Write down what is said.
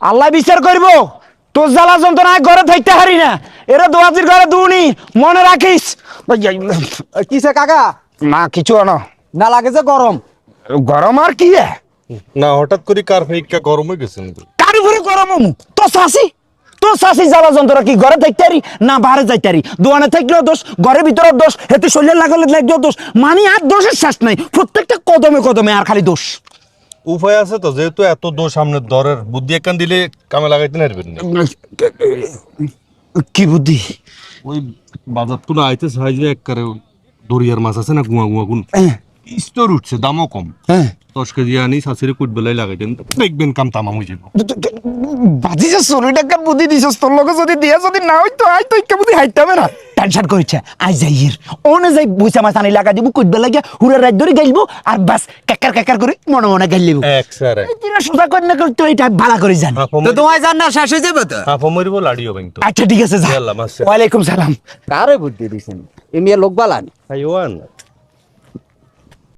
আল্লাহ বিচার করব। তোর জ্বালা যন্ত্রণায় ঘরে থাকতে হারি না, এরা দোয়াজির ঘরে দুনি মনে রাখিস। কিসে কাকা? না কিছু আনো। না লাগে যে গরম। গরম আর কি না হঠাৎ করে কার ফেইকা গরম হয়ে গেছেন? কার উপরে গরম হমু? তো শাসি জ্বালা যন্ত্রণা কি ঘরে থাকতে হারি না বাইরে যাইতে হারি? দোয়ানে থাকলেও দোষ, ঘরের ভিতরেও দোষ, হেতে শরীরে লাগালে লাগলেও দোষ। মানে আর দোষের শেষ নাই, প্রত্যেকটা কদমে কদমে আর খালি দোষ। উপায় আছে তো, যেহেতু এত দোষ সামনে দরের বুদ্ধি একখান দিলে কামে লাগাইতে নারবেন না। কি বুদ্ধি? ওই বাজার তুলে আইতে চাই যে একবারে দরিয়ার মাছ আছে না, গুয়া গুয়া গুন স্তর উঠছে, দামও কম। হ্যাঁ 10 কেজি আনি শাশুড়ি কুট বেলায় লাগাই দেন, দেখবেন কাম তামাম হয়ে যাবো। বাজি যে চুরি টাকা বুদ্ধি দিছস, তোর লগে যদি দিয়া যদি না হইতো আই তো ইকা বুদ্ধি হাইতে হবে না। টেনশন করিছে আই যাইয়ের ওনে যাই বুইসা মাছ আনি লাগা দিব, কুইবে লাগিয়া হুড়া রাত ধরে গাইলবো আর বাস কাকার কাকার করে মনে মনে গাইলিব। এক স্যার তিনা সোজা করে না করতে এটা ভালো করে জান। তো তোমায় জান না শেষ হয়ে যাবে তো। হাফ মরিব লাড়িও ব্যাংক তো। আচ্ছা ঠিক আছে যা। আল্লাহ মাসে ওয়ালাইকুম সালাম। কারে বুদ্ধি দিছেন? এমিয়া লোক বালান। হাইওয়ান